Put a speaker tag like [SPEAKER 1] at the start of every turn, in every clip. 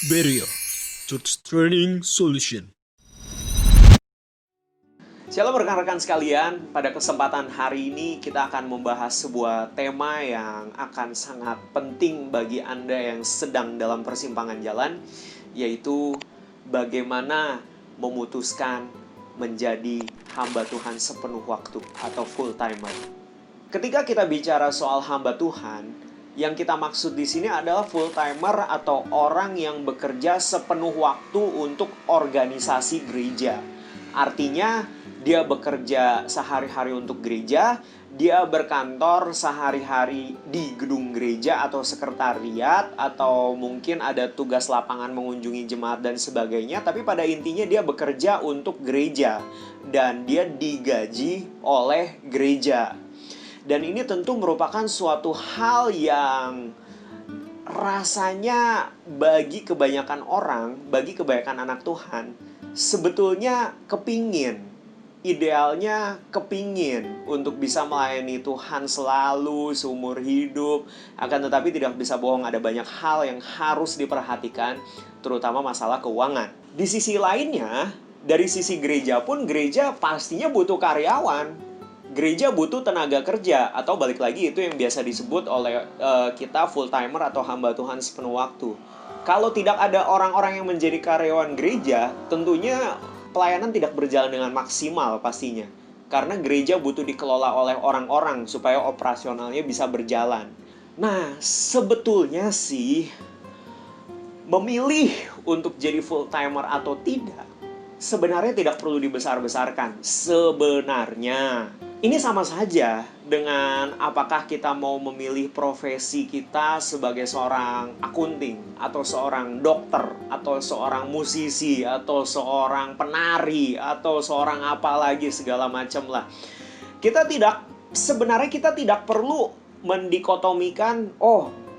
[SPEAKER 1] Berio, Church Training Solution.
[SPEAKER 2] Shalom rekan-rekan sekalian, pada kesempatan hari ini kita akan membahas sebuah tema yang akan sangat penting bagi Anda yang sedang dalam persimpangan jalan, yaitu bagaimana memutuskan menjadi hamba Tuhan sepenuh waktu atau full timer. Ketika kita bicara soal hamba Tuhan, yang kita maksud di sini adalah full timer atau orang yang bekerja sepenuh waktu untuk organisasi gereja. Artinya, dia bekerja sehari-hari untuk gereja, dia berkantor sehari-hari di gedung gereja atau sekretariat, atau mungkin ada tugas lapangan mengunjungi jemaat dan sebagainya, tapi pada intinya dia bekerja untuk gereja dan dia digaji oleh gereja. Dan ini tentu merupakan suatu hal yang rasanya bagi kebanyakan orang, bagi kebanyakan anak Tuhan, sebetulnya idealnya kepingin untuk bisa melayani Tuhan selalu seumur hidup. Akan tetapi tidak bisa bohong, ada banyak hal yang harus diperhatikan, terutama masalah keuangan. Di sisi lainnya, dari sisi gereja pun, gereja pastinya butuh karyawan. Gereja butuh tenaga kerja, atau balik lagi itu yang biasa disebut oleh kita full timer atau hamba Tuhan sepenuh waktu. Kalau tidak ada orang-orang yang menjadi karyawan gereja, tentunya pelayanan tidak berjalan dengan maksimal pastinya. Karena gereja butuh dikelola oleh orang-orang supaya operasionalnya bisa berjalan. Nah, sebetulnya sih memilih untuk jadi full timer atau tidak sebenarnya tidak perlu dibesar-besarkan. Sebenarnya ini sama saja dengan apakah kita mau memilih profesi kita sebagai seorang akunting, atau seorang dokter, atau seorang musisi, atau seorang penari, atau seorang apa lagi segala macam lah. Sebenarnya kita tidak perlu mendikotomikan,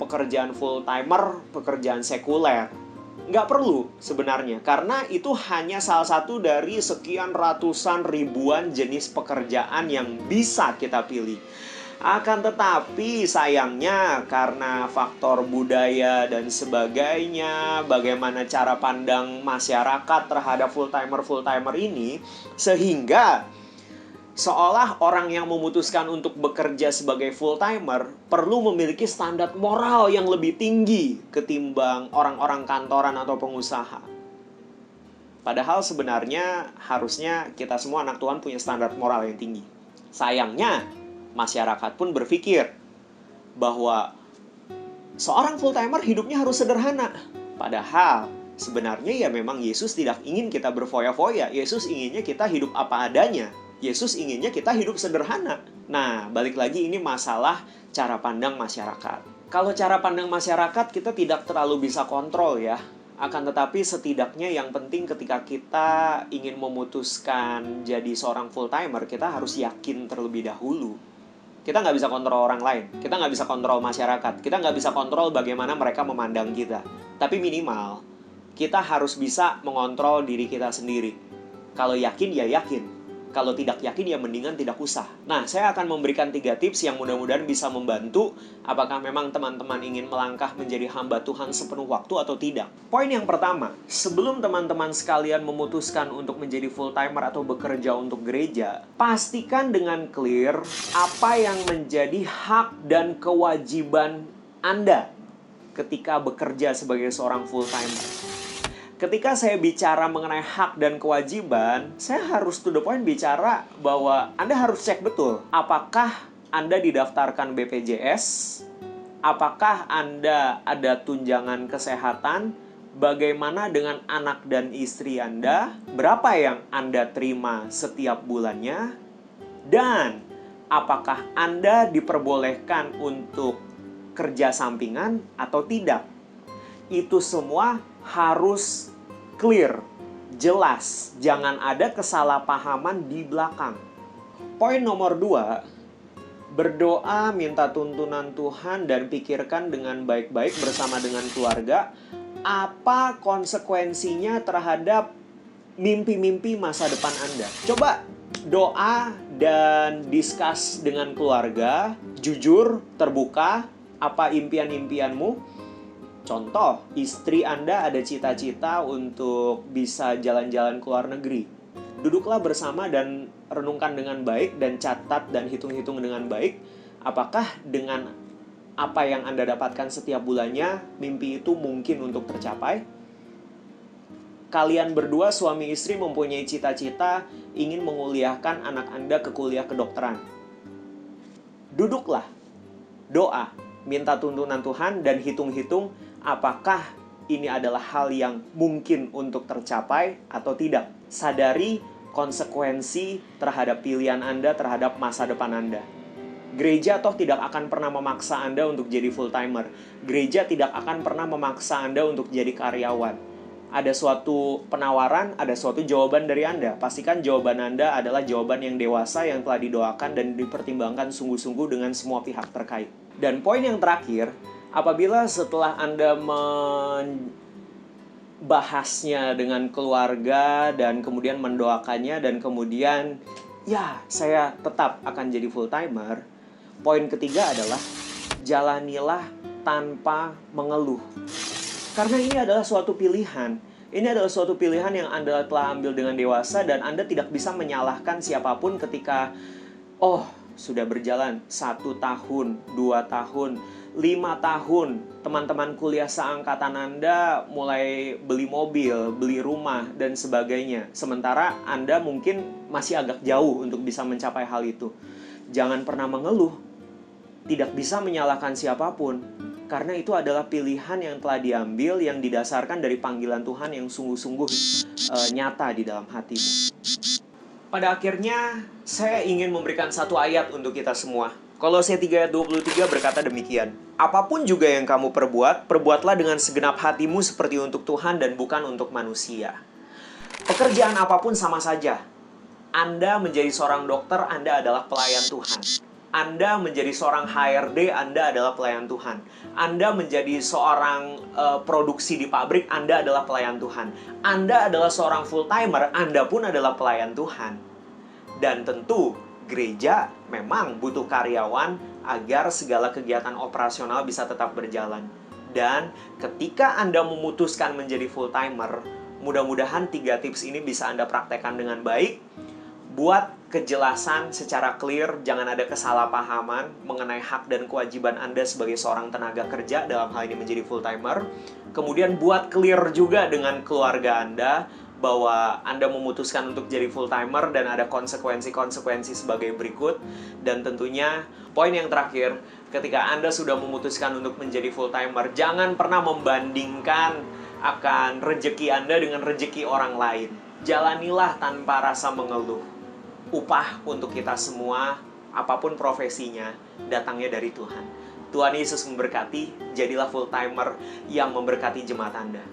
[SPEAKER 2] pekerjaan full timer, pekerjaan sekuler. Nggak perlu sebenarnya, karena itu hanya salah satu dari sekian ratusan ribuan jenis pekerjaan yang bisa kita pilih. Akan tetapi sayangnya karena faktor budaya dan sebagainya, bagaimana cara pandang masyarakat terhadap full timer ini, sehingga seolah orang yang memutuskan untuk bekerja sebagai full timer perlu memiliki standar moral yang lebih tinggi ketimbang orang-orang kantoran atau pengusaha. Padahal sebenarnya harusnya kita semua anak Tuhan punya standar moral yang tinggi. Sayangnya masyarakat pun berpikir bahwa seorang full timer hidupnya harus sederhana. Padahal sebenarnya ya memang Yesus tidak ingin kita berfoya-foya. Yesus inginnya kita hidup apa adanya. Yesus inginnya kita hidup sederhana. Nah, balik lagi ini masalah cara pandang masyarakat. Kalau cara pandang masyarakat kita tidak terlalu bisa kontrol ya. Akan tetapi setidaknya yang penting ketika kita ingin memutuskan jadi seorang full timer, kita harus yakin terlebih dahulu. Kita nggak bisa kontrol orang lain. Kita nggak bisa kontrol masyarakat. Kita nggak bisa kontrol bagaimana mereka memandang kita. Tapi minimal, kita harus bisa mengontrol diri kita sendiri. Kalau yakin, ya yakin. Kalau tidak yakin, ya mendingan tidak usah. Nah, saya akan memberikan 3 tips yang mudah-mudahan bisa membantu apakah memang teman-teman ingin melangkah menjadi hamba Tuhan sepenuh waktu atau tidak. Poin yang pertama, sebelum teman-teman sekalian memutuskan untuk menjadi full timer atau bekerja untuk gereja, pastikan dengan clear apa yang menjadi hak dan kewajiban Anda ketika bekerja sebagai seorang full timer. Ketika saya bicara mengenai hak dan kewajiban, saya harus to the point bicara bahwa Anda harus cek betul. Apakah Anda didaftarkan BPJS? Apakah Anda ada tunjangan kesehatan? Bagaimana dengan anak dan istri Anda? Berapa yang Anda terima setiap bulannya? Dan apakah Anda diperbolehkan untuk kerja sampingan atau tidak? Itu semua harus clear, jelas. Jangan ada kesalahpahaman di belakang. Poin nomor 2, berdoa minta tuntunan Tuhan dan pikirkan dengan baik-baik bersama dengan keluarga apa konsekuensinya terhadap mimpi-mimpi masa depan Anda. Coba doa dan discuss dengan keluarga, jujur, terbuka, apa impian-impianmu. Contoh, istri Anda ada cita-cita untuk bisa jalan-jalan ke luar negeri. Duduklah bersama dan renungkan dengan baik dan catat dan hitung-hitung dengan baik. Apakah dengan apa yang Anda dapatkan setiap bulannya, mimpi itu mungkin untuk tercapai? Kalian berdua suami istri mempunyai cita-cita ingin menguliahkan anak Anda ke kuliah kedokteran. Duduklah, doa, minta tuntunan Tuhan dan hitung-hitung apakah ini adalah hal yang mungkin untuk tercapai atau tidak. Sadari konsekuensi terhadap pilihan Anda terhadap masa depan Anda. Gereja toh tidak akan pernah memaksa Anda untuk jadi full-timer. Gereja tidak akan pernah memaksa Anda untuk jadi karyawan. Ada suatu penawaran, ada suatu jawaban dari Anda. Pastikan jawaban Anda adalah jawaban yang dewasa, yang telah didoakan dan dipertimbangkan sungguh-sungguh dengan semua pihak terkait. Dan poin yang terakhir, apabila setelah Anda membahasnya dengan keluarga dan kemudian mendoakannya dan kemudian ya saya tetap akan jadi full-timer, poin ketiga adalah jalanilah tanpa mengeluh. Karena ini adalah suatu pilihan. Ini adalah suatu pilihan yang Anda telah ambil dengan dewasa dan Anda tidak bisa menyalahkan siapapun ketika sudah berjalan 1 tahun, 2 tahun, 5 tahun, teman-teman kuliah seangkatan Anda mulai beli mobil, beli rumah, dan sebagainya. Sementara Anda mungkin masih agak jauh untuk bisa mencapai hal itu. Jangan pernah mengeluh, tidak bisa menyalahkan siapapun, karena itu adalah pilihan yang telah diambil, yang didasarkan dari panggilan Tuhan yang sungguh-sungguh nyata di dalam hatimu. Pada akhirnya, saya ingin memberikan satu ayat untuk kita semua. Kolose 3 ayat 23 berkata demikian. Apapun juga yang kamu perbuat, perbuatlah dengan segenap hatimu seperti untuk Tuhan dan bukan untuk manusia. Pekerjaan apapun sama saja. Anda menjadi seorang dokter, Anda adalah pelayan Tuhan. Anda menjadi seorang HRD, Anda adalah pelayan Tuhan. Anda menjadi seorang produksi di pabrik, Anda adalah pelayan Tuhan. Anda adalah seorang full-timer, Anda pun adalah pelayan Tuhan. Dan tentu, gereja memang butuh karyawan agar segala kegiatan operasional bisa tetap berjalan. Dan ketika Anda memutuskan menjadi full-timer, mudah-mudahan 3 tips ini bisa Anda praktekkan dengan baik. Buat kejelasan secara clear, jangan ada kesalahpahaman mengenai hak dan kewajiban Anda sebagai seorang tenaga kerja, dalam hal ini menjadi full-timer. Kemudian buat clear juga dengan keluarga Anda, bahwa Anda memutuskan untuk jadi full-timer dan ada konsekuensi-konsekuensi sebagai berikut. Dan tentunya, poin yang terakhir, ketika Anda sudah memutuskan untuk menjadi full-timer, jangan pernah membandingkan akan rejeki Anda dengan rejeki orang lain. Jalanilah tanpa rasa mengeluh. Upah untuk kita semua, apapun profesinya, datangnya dari Tuhan. Tuhan Yesus memberkati, jadilah full-timer yang memberkati jemaat Anda.